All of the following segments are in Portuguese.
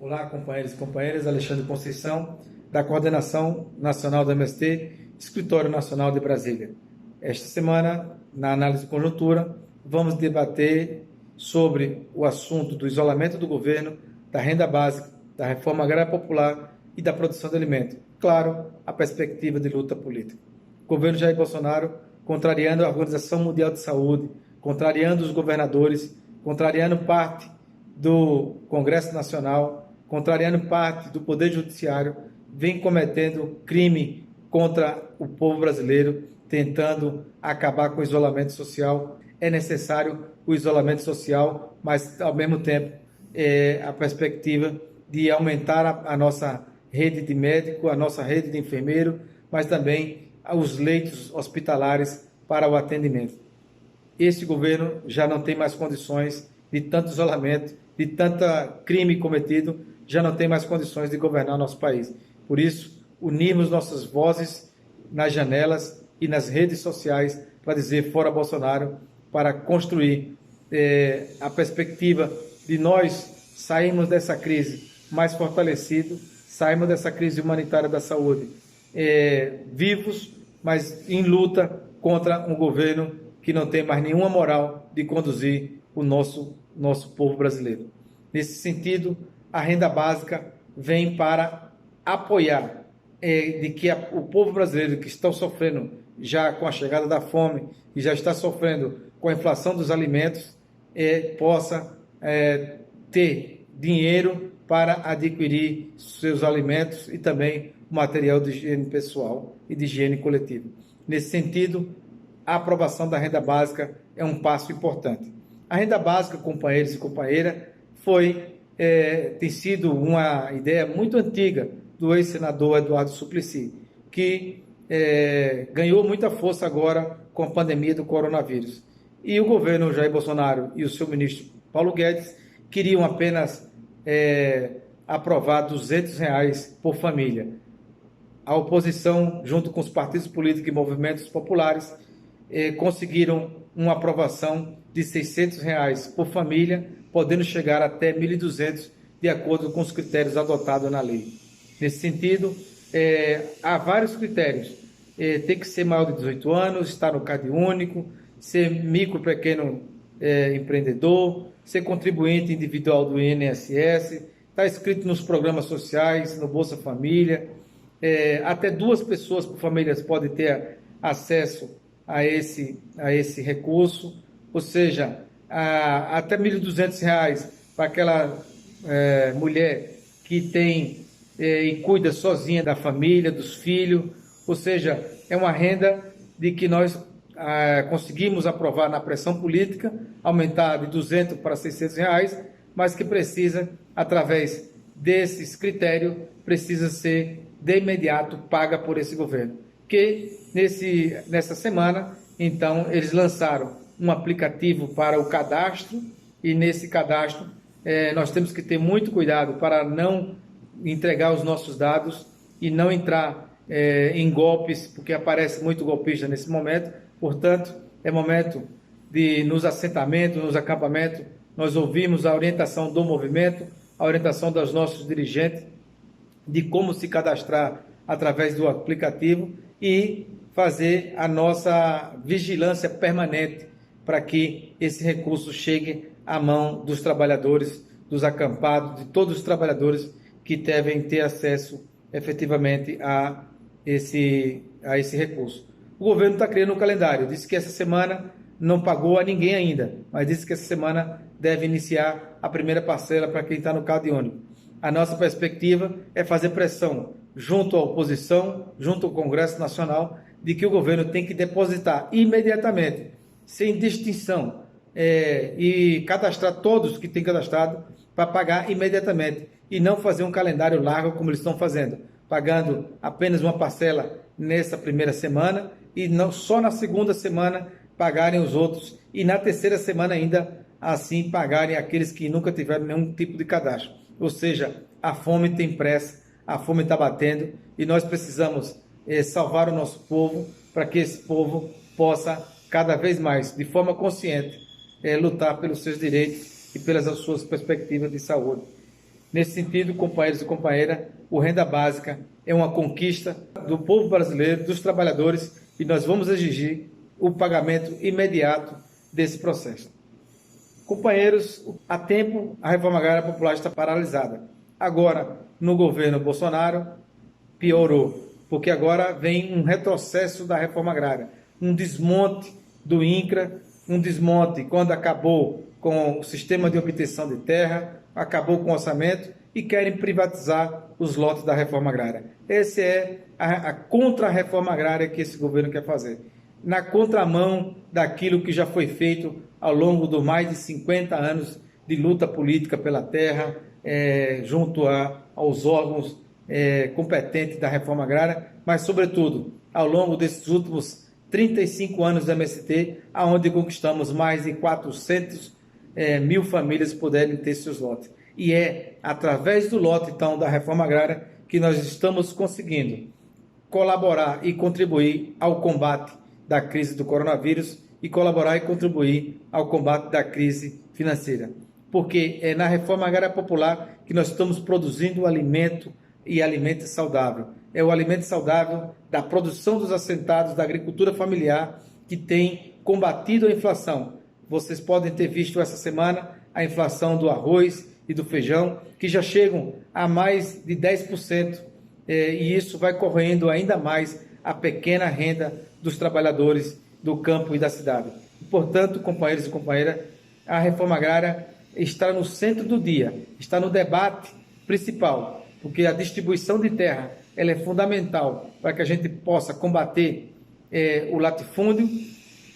Olá, companheiros e companheiras, Alexandre Conceição, da Coordenação Nacional do MST, Escritório Nacional de Brasília. Esta semana, na análise de conjuntura, vamos debater sobre o assunto do isolamento do governo, da renda básica, da reforma agrária popular e da produção de alimentos. Claro, a perspectiva de luta política. O governo Jair Bolsonaro, contrariando a Organização Mundial de Saúde, contrariando os governadores, contrariando parte do Congresso Nacional, contrariando parte do Poder Judiciário, vem cometendo crime contra o povo brasileiro, tentando acabar com o isolamento social. É necessário o isolamento social, mas, ao mesmo tempo, a perspectiva de aumentar a nossa rede de médico, a nossa rede de enfermeiro, mas também os leitos hospitalares para o atendimento. Esse governo já não tem mais condições de tanto isolamento, de tanto crime cometido, já não tem mais condições de governar nosso país. Por isso, unirmos nossas vozes nas janelas e nas redes sociais para dizer fora Bolsonaro, para construir a perspectiva de nós sairmos dessa crise mais fortalecidos, sairmos dessa crise humanitária da saúde vivos, mas em luta contra um governo que não tem mais nenhuma moral de conduzir o nosso povo brasileiro. Nesse sentido, a renda básica vem para apoiar de que o povo brasileiro que está sofrendo já com a chegada da fome e já está sofrendo com a inflação dos alimentos, possa ter dinheiro para adquirir seus alimentos e também o material de higiene pessoal e de higiene coletiva. Nesse sentido, a aprovação da renda básica é um passo importante. A renda básica, companheiros e companheiras, tem sido uma ideia muito antiga do ex-senador Eduardo Suplicy, que ganhou muita força agora com a pandemia do coronavírus. E o governo Jair Bolsonaro e o seu ministro Paulo Guedes queriam apenas aprovar R$200 por família. A oposição, junto com os partidos políticos e movimentos populares, conseguiram uma aprovação de R$600 por família, podendo chegar até R$1.200, de acordo com os critérios adotados na lei. Nesse sentido, há vários critérios. Tem que ser maior de 18 anos, estar no Cade Único, ser micro, pequeno empreendedor, ser contribuinte individual do INSS, estar inscrito nos programas sociais, no Bolsa Família. Até 2 pessoas por família podem ter acesso a esse recurso, ou seja, até R$1.200 para aquela mulher que tem e cuida sozinha da família, dos filhos, ou seja, é uma renda de que nós conseguimos aprovar na pressão política, aumentar de R$200 para R$600, mas que precisa, através desses critérios, precisa ser de imediato paga por esse governo. Que nessa semana, então, eles lançaram um aplicativo para o cadastro, e nesse cadastro nós temos que ter muito cuidado para não entregar os nossos dados e não entrar em golpes, porque aparece muito golpista nesse momento. Portanto, é momento de, nos assentamentos, nos acampamentos, nós ouvimos a orientação do movimento, a orientação dos nossos dirigentes, de como se cadastrar através do aplicativo e fazer a nossa vigilância permanente para que esse recurso chegue à mão dos trabalhadores, dos acampados, de todos os trabalhadores que devem ter acesso efetivamente a esse recurso. O governo está criando um calendário, disse que essa semana não pagou a ninguém ainda, mas disse que essa semana deve iniciar a primeira parcela para quem está no Cade Único. A nossa perspectiva é fazer pressão junto à oposição, junto ao Congresso Nacional, de que o governo tem que depositar imediatamente, sem distinção, e cadastrar todos que têm cadastrado para pagar imediatamente e não fazer um calendário largo como eles estão fazendo, pagando apenas uma parcela nessa primeira semana e não só na segunda semana pagarem os outros e na terceira semana ainda assim pagarem aqueles que nunca tiveram nenhum tipo de cadastro. Ou seja, a fome tem pressa, a fome está batendo e nós precisamos salvar o nosso povo para que esse povo possa cada vez mais, de forma consciente, lutar pelos seus direitos e pelas suas perspectivas de saúde. Nesse sentido, companheiros e companheiras, o Renda Básica é uma conquista do povo brasileiro, dos trabalhadores, e nós vamos exigir o pagamento imediato desse processo. Companheiros, há tempo a reforma agrária popular está paralisada. Agora, no governo Bolsonaro, piorou, porque agora vem um retrocesso da reforma agrária, um desmonte do INCRA, um desmonte quando acabou com o sistema de obtenção de terra, acabou com o orçamento e querem privatizar os lotes da reforma agrária. Essa é a contra-reforma agrária que esse governo quer fazer, na contramão daquilo que já foi feito ao longo dos mais de 50 anos de luta política pela terra, junto aos órgãos competentes da reforma agrária, mas, sobretudo, ao longo desses últimos 35 anos do MST, onde conquistamos mais de 400 mil famílias puderem ter seus lotes. E é através do lote, então, da reforma agrária que nós estamos conseguindo colaborar e contribuir ao combate da crise do coronavírus e colaborar e contribuir ao combate da crise financeira. Porque é na reforma agrária popular que nós estamos produzindo alimento e alimento saudável. É o alimento saudável da produção dos assentados, da agricultura familiar, que tem combatido a inflação. Vocês podem ter visto essa semana a inflação do arroz e do feijão, que já chegam a mais de 10%, e isso vai corroendo ainda mais a pequena renda dos trabalhadores do campo e da cidade. Portanto, companheiros e companheiras, a reforma agrária está no centro do dia, está no debate principal, porque a distribuição de terra ela é fundamental para que a gente possa combater o latifúndio,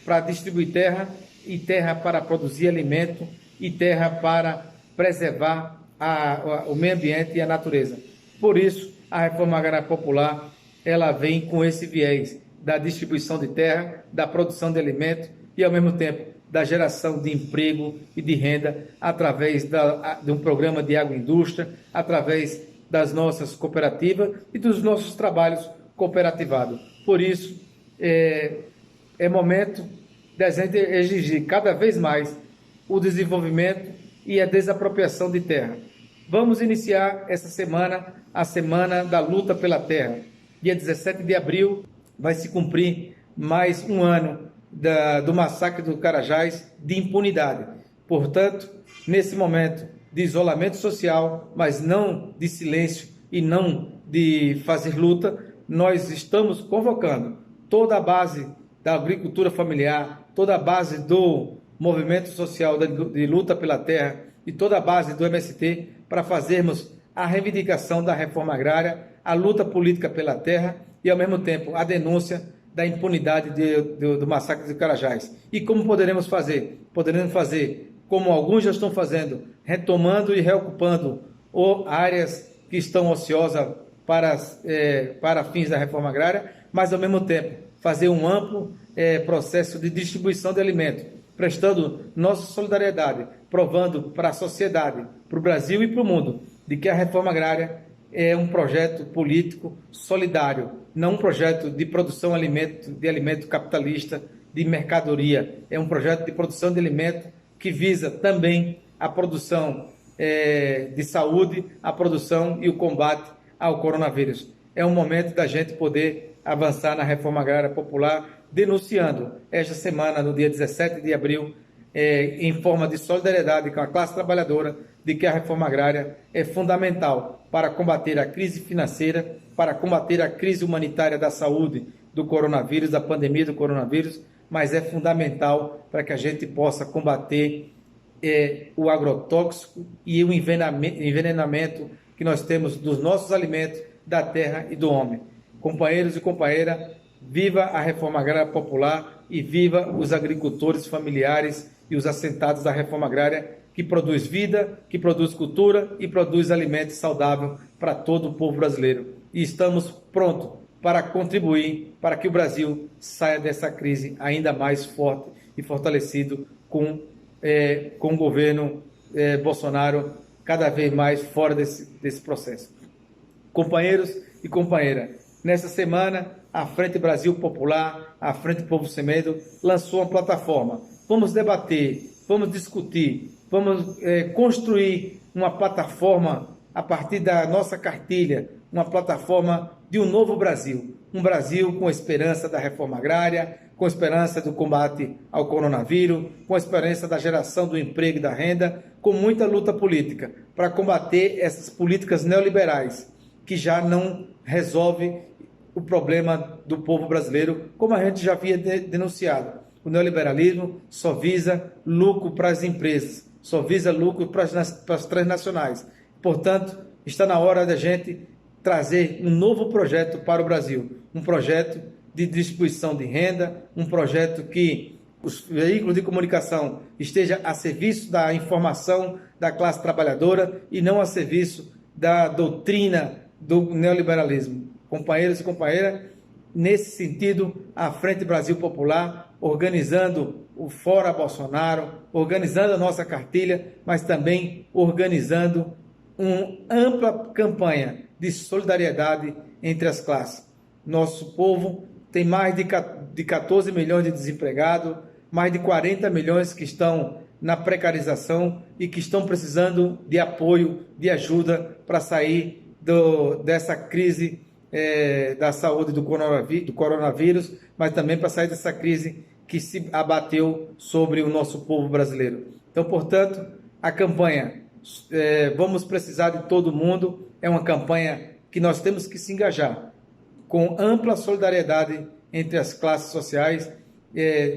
para distribuir terra, e terra para produzir alimento, e terra para preservar o meio ambiente e a natureza. Por isso, a reforma agrária popular ela vem com esse viés da distribuição de terra, da produção de alimento e, ao mesmo tempo, da geração de emprego e de renda através de um programa de agroindústria, através das nossas cooperativas e dos nossos trabalhos cooperativados. Por isso, é momento de a gente exigir cada vez mais o desenvolvimento e a desapropriação de terra. Vamos iniciar essa semana, a Semana da Luta pela Terra. Dia 17 de abril vai se cumprir mais um ano do massacre do Carajás de impunidade. Portanto, nesse momento de isolamento social, mas não de silêncio e não de fazer luta, nós estamos convocando toda a base da agricultura familiar, toda a base do movimento social de luta pela terra e toda a base do MST para fazermos a reivindicação da reforma agrária, a luta política pela terra e, ao mesmo tempo, a denúncia da impunidade do massacre de Carajás. E como poderemos fazer? Poderemos fazer como alguns já estão fazendo, retomando e reocupando áreas que estão ociosas para fins da reforma agrária, mas, ao mesmo tempo, fazer um amplo processo de distribuição de alimentos, prestando nossa solidariedade, provando para a sociedade, para o Brasil e para o mundo, de que a reforma agrária é um projeto político solidário, não um projeto de produção de alimento capitalista, de mercadoria. É um projeto de produção de alimento que visa também a produção de saúde, a produção e o combate ao coronavírus. É um momento da gente poder avançar na reforma agrária popular, denunciando esta semana, no dia 17 de abril, em forma de solidariedade com a classe trabalhadora, de que a reforma agrária é fundamental para combater a crise financeira, para combater a crise humanitária da saúde do coronavírus, da pandemia do coronavírus, mas é fundamental para que a gente possa combater o agrotóxico e o envenenamento que nós temos dos nossos alimentos, da terra e do homem. Companheiros e companheiras, viva a reforma agrária popular e viva os agricultores familiares e os assentados da reforma agrária, que produz vida, que produz cultura e produz alimento saudável para todo o povo brasileiro. E estamos prontos para contribuir para que o Brasil saia dessa crise ainda mais forte e fortalecido com o governo Bolsonaro cada vez mais fora desse processo. Companheiros e companheiras, nessa semana, a Frente Brasil Popular, a Frente Povo Sem Medo, lançou uma plataforma. Vamos debater, vamos discutir, vamos construir uma plataforma a partir da nossa cartilha, uma plataforma de um novo Brasil. Um Brasil com esperança da reforma agrária, com esperança do combate ao coronavírus, com esperança da geração do emprego e da renda, com muita luta política para combater essas políticas neoliberais que já não resolvem o problema do povo brasileiro, como a gente já havia denunciado. O neoliberalismo só visa lucro para as empresas, só visa lucro para as transnacionais. Portanto, está na hora da gente trazer um novo projeto para o Brasil, um projeto de distribuição de renda, um projeto que os veículos de comunicação estejam a serviço da informação da classe trabalhadora e não a serviço da doutrina do neoliberalismo. Companheiros e companheiras, nesse sentido, a Frente Brasil Popular, organizando o Fora Bolsonaro, organizando a nossa cartilha, mas também organizando uma ampla campanha de solidariedade entre as classes. Nosso povo tem mais de 14 milhões de desempregados, mais de 40 milhões que estão na precarização e que estão precisando de apoio, de ajuda para sair dessa crise da saúde do coronavírus, mas também para sair dessa crise que se abateu sobre o nosso povo brasileiro. Então, portanto, a campanha Vamos Precisar de Todo Mundo é uma campanha que nós temos que se engajar com ampla solidariedade entre as classes sociais,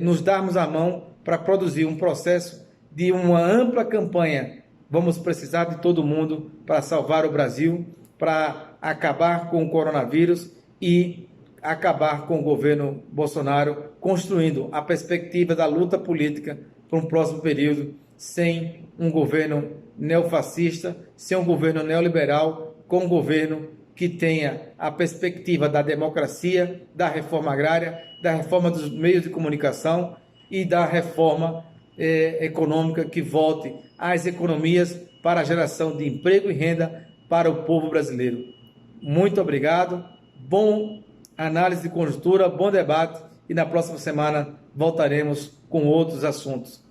nos darmos a mão para produzir um processo de uma ampla campanha. Vamos precisar de todo mundo para salvar o Brasil, para acabar com o coronavírus e acabar com o governo Bolsonaro, construindo a perspectiva da luta política para um próximo período, sem um governo neofascista, sem um governo neoliberal, com um governo que tenha a perspectiva da democracia, da reforma agrária, da reforma dos meios de comunicação e da reforma econômica que volte às economias para a geração de emprego e renda para o povo brasileiro. Muito obrigado, bom análise de conjuntura, bom debate e na próxima semana voltaremos com outros assuntos.